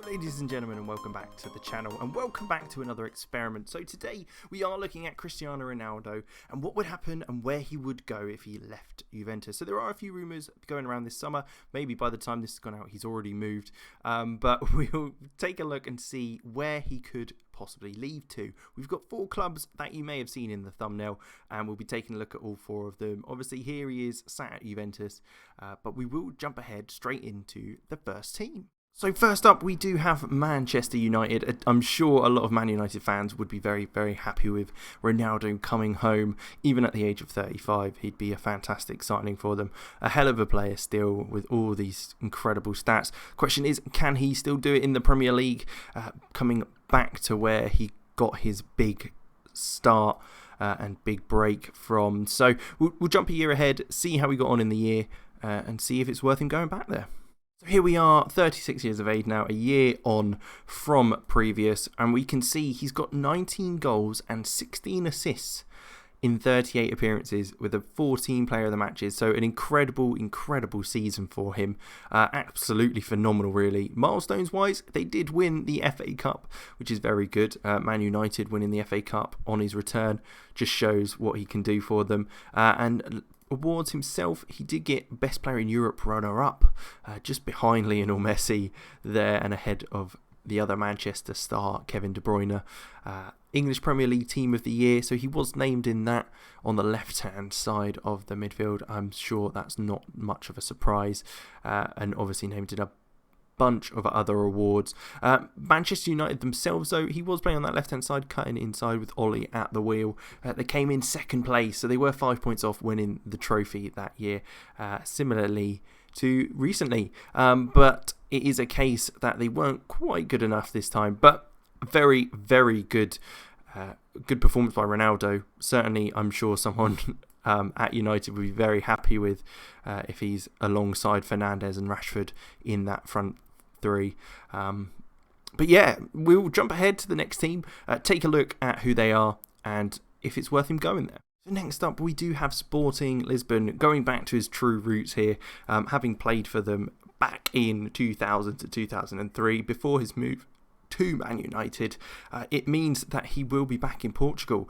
Ladies and gentlemen, and welcome back to the channel, and welcome back to another experiment. So today we are looking at Cristiano Ronaldo and what would happen and where he would go if he left Juventus. So there are a few rumours going around this summer. Maybe by the time this has gone out he's already moved, but we'll take a look and see where he could possibly leave to. We've got 4 clubs that you may have seen in the thumbnail, and we'll be taking a look at all 4 of them. Obviously here he is sat at Juventus, but we will jump ahead straight into the first team. So first up, we do have Manchester United. I'm sure a lot of Man United fans would be very, very happy with Ronaldo coming home. Even at the age of 35, he'd be a fantastic signing for them. A hell of a player still with all these incredible stats. Question is, can he still do it in the Premier League? Coming back to where he got his big start and big break from. So we'll jump a year ahead, see how he got on in the year, and see if it's worth him going back there. So here we are, 36 years of age now, a year on from previous, and we can see he's got 19 goals and 16 assists in 38 appearances with a 14 player of the matches. So an incredible season for him. Absolutely phenomenal, really. Milestones wise, they did win the FA Cup, which is very good. Man United winning the FA Cup on his return just shows what he can do for them. And awards himself, he did get Best Player in Europe runner-up, just behind Lionel Messi there and ahead of the other Manchester star, Kevin De Bruyne. English Premier League Team of the Year, so he was named in that on the left-hand side of the midfield. I'm sure that's not much of a surprise, and obviously named in a bunch of other awards. Manchester United themselves, though, he was playing on that left-hand side, cutting inside with Ollie at the wheel. They came in second place, so they were 5 points off winning the trophy that year, similarly to recently. But it is a case that they weren't quite good enough this time. But very, very good performance by Ronaldo. Certainly, I'm sure someone at United would be very happy with if he's alongside Fernandes and Rashford in that front 3. But yeah, we'll jump ahead to the next team, take a look at who they are and if it's worth him going there. So next up, we do have Sporting Lisbon, going back to his true roots here, having played for them back in 2000 to 2003 before his move to Man United. It means that he will be back in Portugal,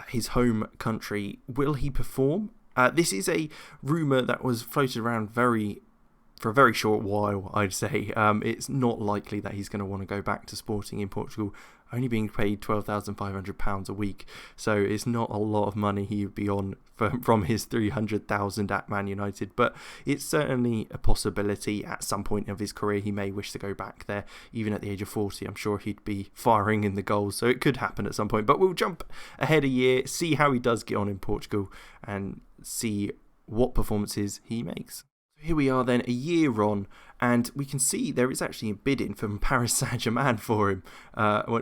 his home country. Will he perform? This is a rumour that was floated around for a very short while, I'd say. It's not likely that he's going to want to go back to Sporting in Portugal, only being paid £12,500 a week, so it's not a lot of money he would be on from his $300,000 at Man United, but it's certainly a possibility at some point of his career he may wish to go back there. Even at the age of 40, I'm sure he'd be firing in the goals, so it could happen at some point. But we'll jump ahead a year, see how he does get on in Portugal, and see what performances he makes. Here we are then, a year on, and we can see there is actually a bidding from Paris SaintGermain for him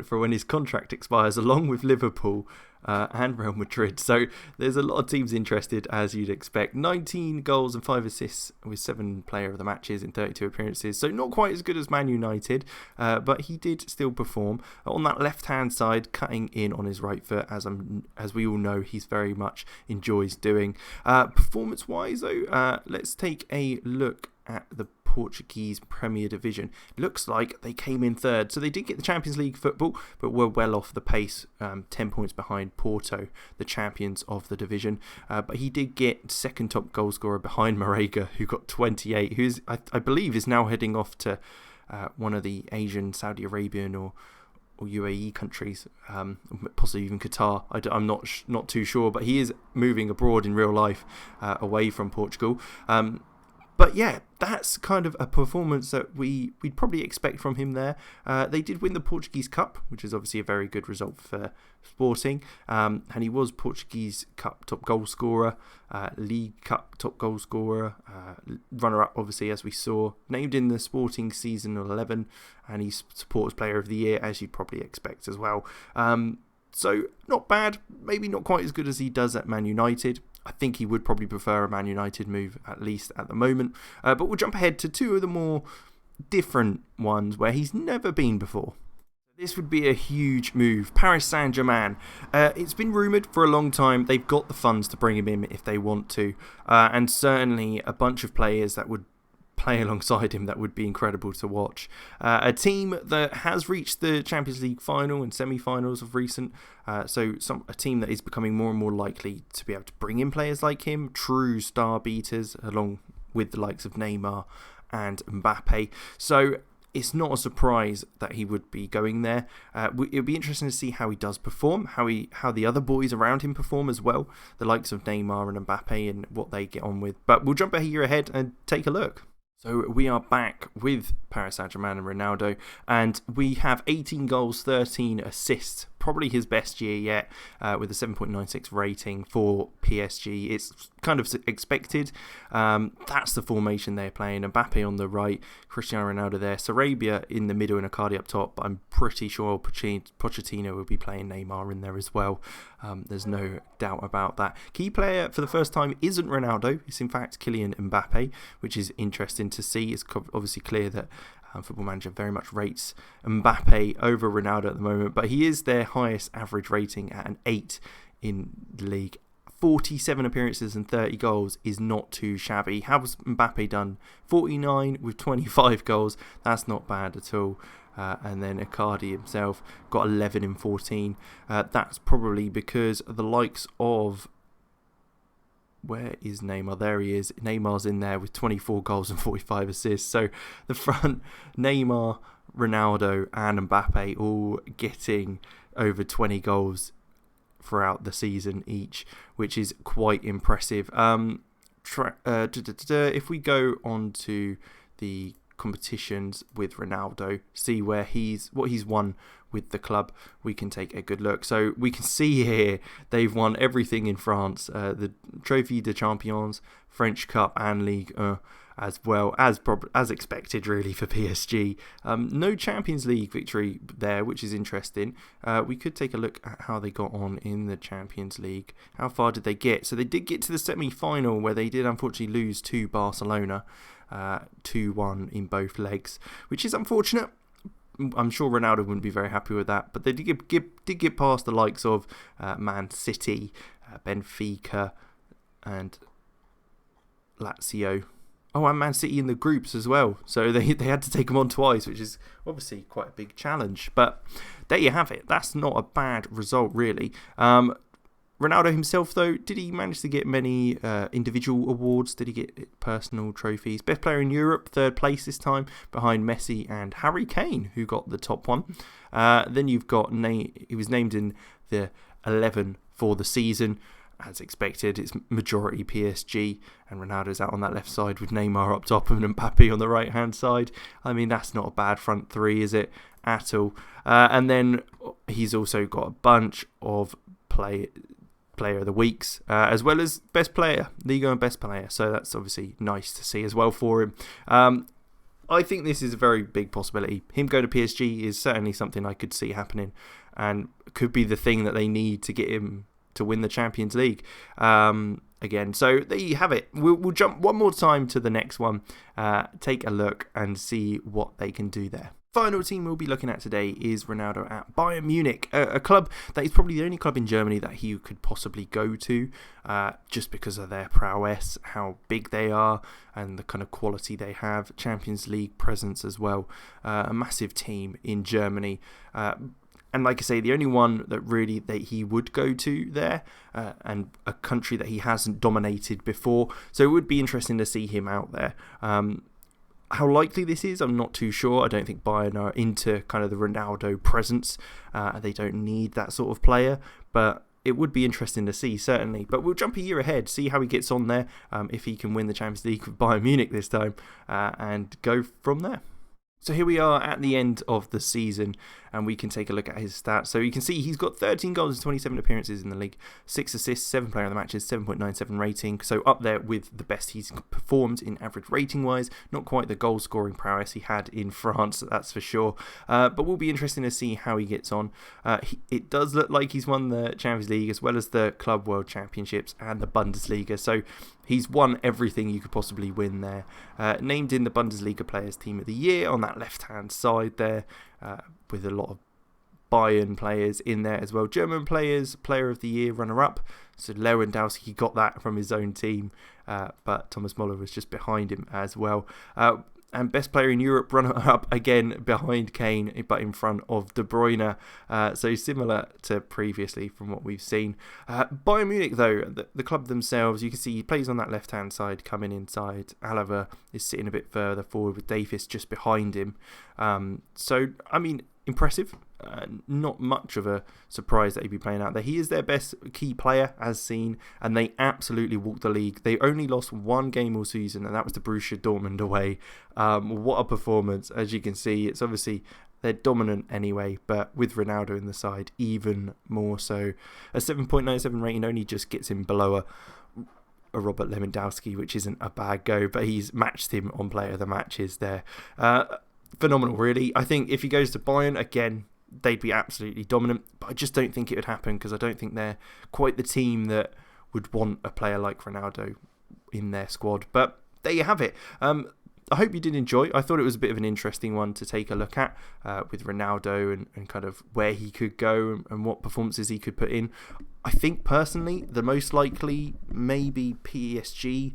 for when his contract expires, along with Liverpool and Real Madrid. So there's a lot of teams interested, as you'd expect. 19 goals and 5 assists with 7 player of the matches in 32 appearances. So not quite as good as Man United, but he did still perform. On that left-hand side, cutting in on his right foot, as we all know, he's very much enjoys doing. Performance-wise, though, let's take a look at the Portuguese Premier Division. Looks like they came in 3rd, so they did get the Champions League football, but were well off the pace, 10 points behind Porto, the champions of the division. But he did get 2nd top goal scorer behind Marega, who got 28, who I believe is now heading off to one of the Asian, Saudi Arabian or UAE countries, possibly even Qatar. I'm not too sure, but he is moving abroad in real life, away from Portugal. But yeah, that's kind of a performance that we'd probably expect from him there. They did win the Portuguese Cup, which is obviously a very good result for Sporting. And he was Portuguese Cup top goal scorer, League Cup top goal scorer, runner-up, obviously, as we saw. Named in the Sporting season 11, and he's Supporters Player of the Year, as you'd probably expect as well. So not bad, maybe not quite as good as he does at Man United. I think he would probably prefer a Man United move, at least at the moment. But we'll jump ahead to 2 of the more different ones where he's never been before. This would be a huge move. Paris Saint-Germain. It's been rumoured for a long time. They've got the funds to bring him in if they want to. And certainly a bunch of players that would play alongside him, that would be incredible to watch. A team that has reached the Champions League final and semi-finals of recent, so a team that is becoming more and more likely to be able to bring in players like him, true star beaters, along with the likes of Neymar and Mbappe. So it's not a surprise that he would be going there. It would be interesting to see how he does perform, how the other boys around him perform as well, the likes of Neymar and Mbappe, and what they get on with. But we'll jump a year ahead and take a look. So we are back with Paris Saint-Germain and Ronaldo, and we have 18 goals, 13 assists, probably his best year yet, with a 7.96 rating for PSG. It's kind of expected. That's the formation they're playing. Mbappe on the right, Cristiano Ronaldo there, Sarabia in the middle and Icardi up top. But I'm pretty sure Pochettino will be playing Neymar in there as well. There's no doubt about that. Key player for the first time isn't Ronaldo. It's in fact Kylian Mbappe, which is interesting to see. It's obviously clear that Football Manager very much rates Mbappe over Ronaldo at the moment, but he is their highest average rating at an 8 in the league. 47 appearances and 30 goals is not too shabby. How's Mbappe done? 49 with 25 goals. That's not bad at all. And then Icardi himself got 11 in 14. That's probably because the likes of... Where is Neymar? There he is. Neymar's in there with 24 goals and 45 assists. So the front, Neymar, Ronaldo and Mbappe all getting over 20 goals throughout the season each, which is quite impressive. If we go on to the competitions with Ronaldo, see what he's won with the club, we can take a good look. So we can see here they've won everything in France, the Trophée des Champions, French Cup and Ligue 1, as well as expected really for PSG. No Champions League victory there, which is interesting. We could take a look at how they got on in the Champions League. How far did they get? So they did get to the semi-final, where they did unfortunately lose to Barcelona 2-1 in both legs, which is unfortunate. I'm sure Ronaldo wouldn't be very happy with that, but they did get past the likes of Man City, Benfica and Lazio. Oh, and Man City in the groups as well. So they had to take them on twice, which is obviously quite a big challenge. But there you have it. That's not a bad result, really. Ronaldo himself, though, did he manage to get many individual awards? Did he get personal trophies? Best player in Europe, 3rd place this time, behind Messi and Harry Kane, who got the top one. Then you've got he was named in the 11 for the season. As expected, it's majority PSG, and Ronaldo's out on that left side with Neymar up top and Mbappe on the right-hand side. I mean, that's not a bad front three, is it? At all. And then he's also got a bunch of player of the weeks, as well as best player, Liga and best player. So that's obviously nice to see as well for him. I think this is a very big possibility. Him going to PSG is certainly something I could see happening, and could be the thing that they need to get him to win the Champions League again. So there you have it. We'll jump one more time to the next one, take a look and see what they can do there. Final team we'll be looking at today is Ronaldo at Bayern Munich, a club that is probably the only club in Germany that he could possibly go to, just because of their prowess, how big they are, and the kind of quality they have. Champions League presence as well. A massive team in Germany. And like I say, the only one that he would go to there, and a country that he hasn't dominated before. So it would be interesting to see him out there. How likely this is, I'm not too sure. I don't think Bayern are into kind of the Ronaldo presence. They don't need that sort of player, but it would be interesting to see, certainly. But we'll jump a year ahead, see how he gets on there, if he can win the Champions League with Bayern Munich this time, and go from there. So here we are at the end of the season, and we can take a look at his stats. So you can see he's got 13 goals and 27 appearances in the league, 6 assists, 7 player of the matches, 7.97 rating. So up there with the best he's performed in average rating-wise. Not quite the goal-scoring prowess he had in France, that's for sure. But we'll be interesting to see how he gets on. It does look like he's won the Champions League as well as the Club World Championships and the Bundesliga. So he's won everything you could possibly win there. Named in the Bundesliga Players Team of the Year on that left-hand side there, with a lot of Bayern players in there as well. German players, Player of the Year, runner-up. So Lewandowski got that from his own team, but Thomas Müller was just behind him as well. And best player in Europe, runner-up again behind Kane, but in front of De Bruyne. So similar to previously from what we've seen. Bayern Munich, though, the club themselves, you can see he plays on that left-hand side, coming inside. Alaba is sitting a bit further forward with Davies just behind him. So, I mean, impressive. Not much of a surprise that he'd be playing out there. He is their best key player, as seen, and they absolutely walked the league. They only lost one game all season, and that was to Borussia Dortmund away. What a performance. As you can see, it's obviously they're dominant anyway, but with Ronaldo in the side, even more so. A 7.97 rating only just gets him below a Robert Lewandowski, which isn't a bad go, but he's matched him on player of the matches there. Phenomenal, really. I think if he goes to Bayern, again, they'd be absolutely dominant, but I just don't think it would happen because I don't think they're quite the team that would want a player like Ronaldo in their squad. But there you have it. I hope you did enjoy. I thought it was a bit of an interesting one to take a look at with Ronaldo and kind of where he could go and what performances he could put in. I think personally the most likely maybe PSG,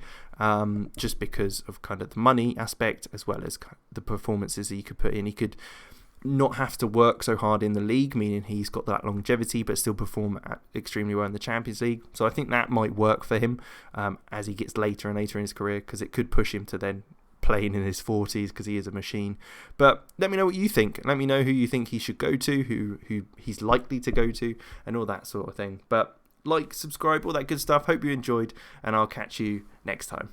just because of kind of the money aspect as well as the performances he could put in. He could not have to work so hard in the league, meaning he's got that longevity but still perform extremely well in the Champions League. So I think that might work for him as he gets later and later in his career, because it could push him to then playing in his 40s because he is a machine. But let me know what you think. Let me know who you think he should go to, who he's likely to go to, and all that sort of thing. But like, subscribe, all that good stuff. Hope you enjoyed, and I'll catch you next time.